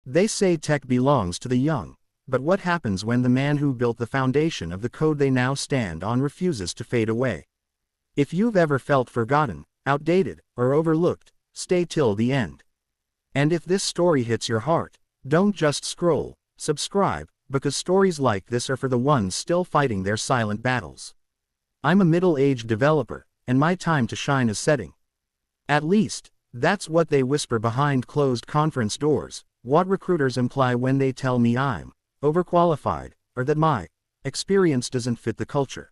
They say tech belongs to the young, but what happens when the man who built the foundation of the code they now stand on refuses to fade away? If you've ever felt forgotten, outdated, or overlooked, stay till the end. And if this story hits your heart, don't just scroll, subscribe, because stories like this are for the ones still fighting their silent battles. I'm a middle-aged developer, and my time to shine is setting. At least, that's what they whisper behind closed conference doors, what recruiters imply when they tell me I'm overqualified, or that my experience doesn't fit the culture.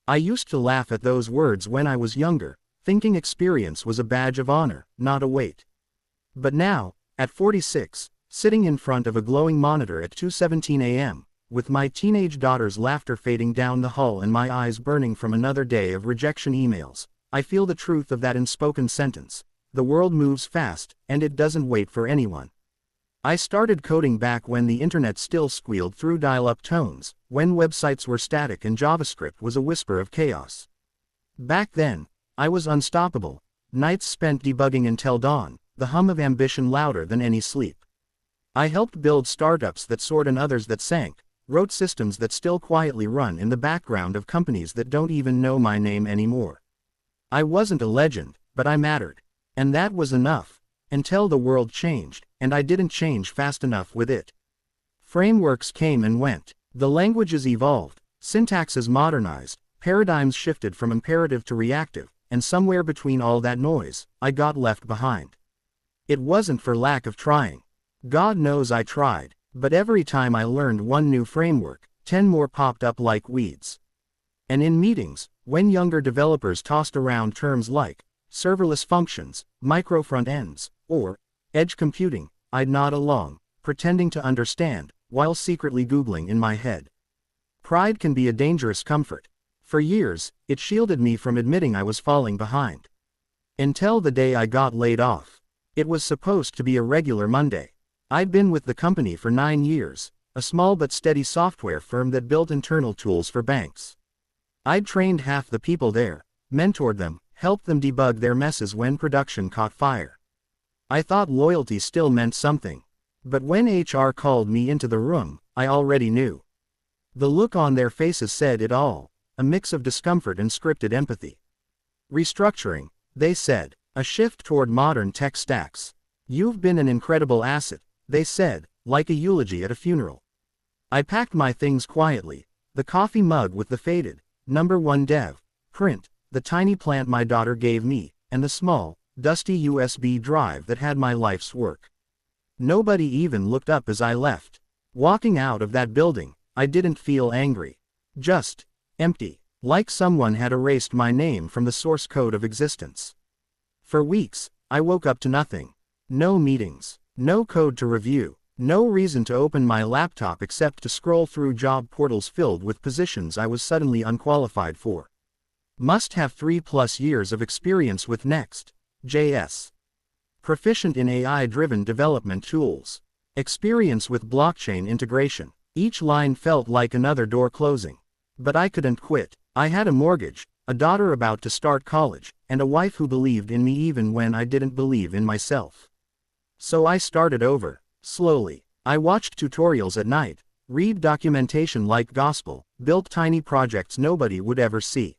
I used to laugh at those words when I was younger, thinking experience was a badge of honor, not a weight. But now, at 46, sitting in front of a glowing monitor at 2:17 a.m., with my teenage daughter's laughter fading down the hall and my eyes burning from another day of rejection emails, I feel the truth of that unspoken sentence. The world moves fast, and it doesn't wait for anyone. I started coding back when the internet still squealed through dial-up tones, when websites were static and JavaScript was a whisper of chaos. Back then, I was unstoppable, nights spent debugging until dawn, the hum of ambition louder than any sleep. I helped build startups that soared and others that sank, wrote systems that still quietly run in the background of companies that don't even know my name anymore. I wasn't a legend, but I mattered. And that was enough, until the world changed, and I didn't change fast enough with it. Frameworks came and went, the languages evolved, syntaxes modernized, paradigms shifted from imperative to reactive, and somewhere between all that noise, I got left behind. It wasn't for lack of trying. God knows I tried, but every time I learned one new framework, 10 more popped up like weeds. And in meetings, when younger developers tossed around terms like serverless functions, micro front ends, or edge computing, I'd nod along, pretending to understand, while secretly Googling in my head. Pride can be a dangerous comfort. For years, it shielded me from admitting I was falling behind. Until the day I got laid off. It was supposed to be a regular Monday. I'd been with the company for 9 years, a small but steady software firm that built internal tools for banks. I'd trained half the people there, mentored them, helped them debug their messes when production caught fire. I thought loyalty still meant something. But when HR called me into the room, I already knew. The look on their faces said it all, a mix of discomfort and scripted empathy. Restructuring, they said, a shift toward modern tech stacks. You've been an incredible asset, they said, like a eulogy at a funeral. I packed my things quietly, the coffee mug with the faded, #1 dev print, the tiny plant my daughter gave me, and the small, dusty USB drive that had my life's work. Nobody even looked up as I left. Walking out of that building, I didn't feel angry. Just empty, like someone had erased my name from the source code of existence. For weeks, I woke up to nothing. No meetings, no code to review, no reason to open my laptop except to scroll through job portals filled with positions I was suddenly unqualified for. Must have 3+ years of experience with Next.js. Proficient in AI-driven development tools. Experience with blockchain integration. Each line felt like another door closing. But I couldn't quit. I had a mortgage, a daughter about to start college, and a wife who believed in me even when I didn't believe in myself. So I started over, slowly. I watched tutorials at night, read documentation like gospel, built tiny projects nobody would ever see.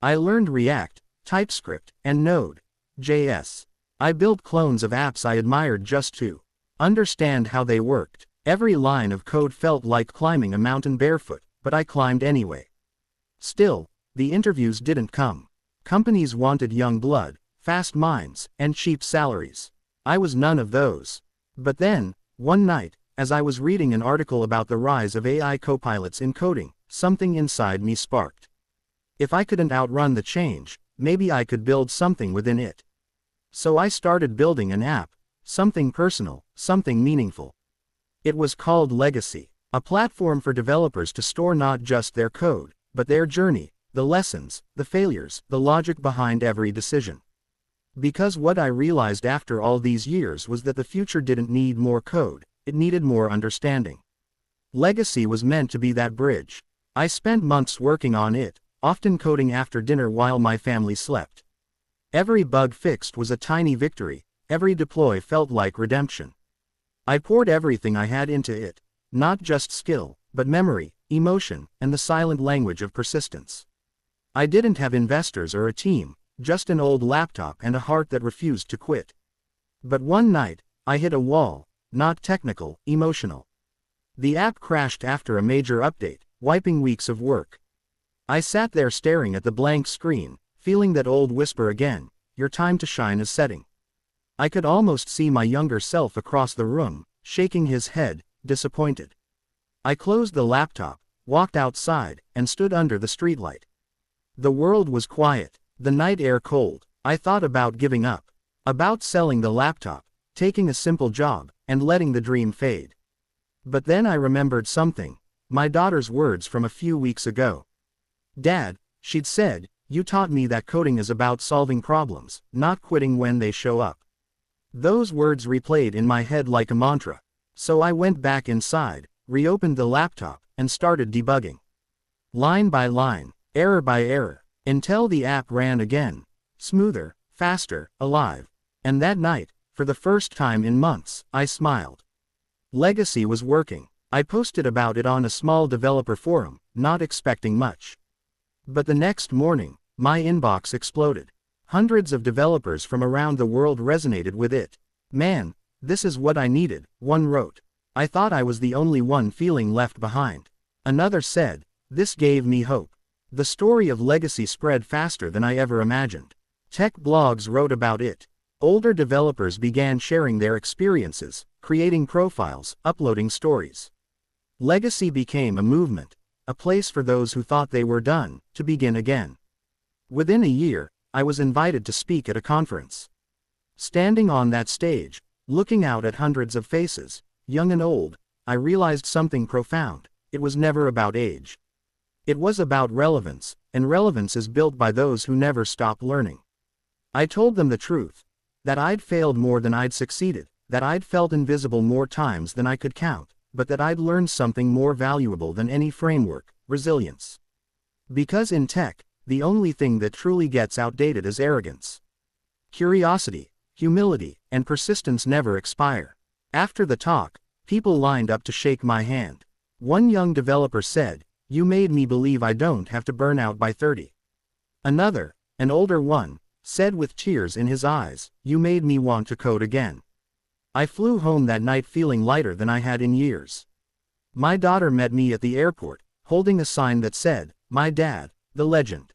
I learned React, TypeScript, and Node.js. I built clones of apps I admired just to understand how they worked. Every line of code felt like climbing a mountain barefoot, but I climbed anyway. Still, the interviews didn't come. Companies wanted young blood, fast minds, and cheap salaries. I was none of those. But then, one night, as I was reading an article about the rise of AI copilots in coding, something inside me sparked. If I couldn't outrun the change, maybe I could build something within it. So I started building an app, something personal, something meaningful. It was called Legacy, a platform for developers to store not just their code, but their journey, the lessons, the failures, the logic behind every decision. Because what I realized after all these years was that the future didn't need more code, it needed more understanding. Legacy was meant to be that bridge. I spent months working on it, often coding after dinner while my family slept. Every bug fixed was a tiny victory, every deploy felt like redemption. I poured everything I had into it. Not just skill, but memory, emotion, and the silent language of persistence. I didn't have investors or a team, just an old laptop and a heart that refused to quit. But one night, I hit a wall, not technical, emotional. The app crashed after a major update, wiping weeks of work. I sat there staring at the blank screen, feeling that old whisper again, "Your time to shine is setting." I could almost see my younger self across the room, shaking his head, disappointed. I closed the laptop, walked outside, and stood under the streetlight. The world was quiet, the night air cold. I thought about giving up. About selling the laptop, taking a simple job, and letting the dream fade. But then I remembered something. My daughter's words from a few weeks ago. "Dad," she'd said, "you taught me that coding is about solving problems, not quitting when they show up." Those words replayed in my head like a mantra. So I went back inside, reopened the laptop, and started debugging. Line by line, error by error, until the app ran again. Smoother, faster, alive. And that night, for the first time in months, I smiled. Legacy was working. I posted about it on a small developer forum, not expecting much. But the next morning, my inbox exploded. Hundreds of developers from around the world resonated with it. "Man, this is what I needed," one wrote. "I thought I was the only one feeling left behind." Another said, "This gave me hope." The story of Legacy spread faster than I ever imagined. Tech blogs wrote about it. Older developers began sharing their experiences, creating profiles, uploading stories. Legacy became a movement, a place for those who thought they were done, to begin again. Within a year, I was invited to speak at a conference. Standing on that stage, looking out at hundreds of faces, young and old, I realized something profound. It was never about age. It was about relevance, and relevance is built by those who never stop learning. I told them the truth. That I'd failed more than I'd succeeded, that I'd felt invisible more times than I could count, but that I'd learned something more valuable than any framework: resilience. Because in tech, the only thing that truly gets outdated is arrogance. Curiosity, humility, and persistence never expire. After the talk, people lined up to shake my hand. One young developer said, "You made me believe I don't have to burn out by 30. Another, an older one, said with tears in his eyes, "You made me want to code again." I flew home that night feeling lighter than I had in years. My daughter met me at the airport, holding a sign that said, "My dad, the legend."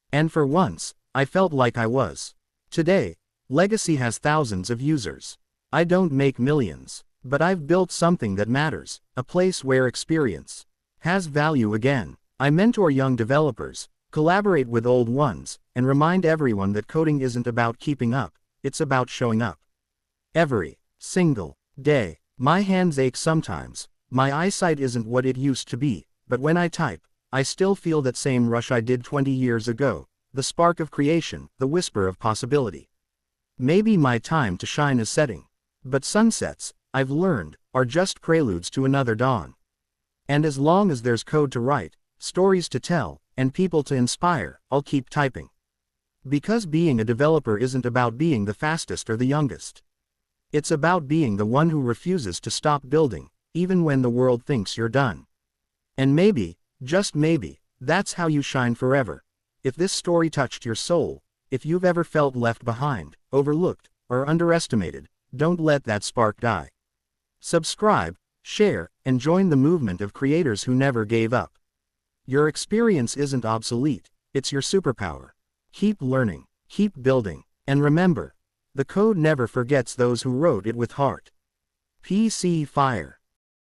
And for once, I felt like I was. Today, Legacy has thousands of users. I don't make millions, but I've built something that matters, a place where experience has value again. I mentor young developers, collaborate with old ones, and remind everyone that coding isn't about keeping up, it's about showing up. Every single day, my hands ache sometimes, my eyesight isn't what it used to be, but when I type, I still feel that same rush I did 20 years ago, the spark of creation, the whisper of possibility. Maybe my time to shine is setting. But sunsets, I've learned, are just preludes to another dawn. And as long as there's code to write, stories to tell, and people to inspire, I'll keep typing. Because being a developer isn't about being the fastest or the youngest. It's about being the one who refuses to stop building, even when the world thinks you're done. And maybe, just maybe, that's how you shine forever. If this story touched your soul, if you've ever felt left behind, overlooked, or underestimated, don't let that spark die. Subscribe, share, and join the movement of creators who never gave up. Your experience isn't obsolete, it's your superpower. Keep learning, keep building, and remember, the code never forgets those who wrote it with heart. PC Fire.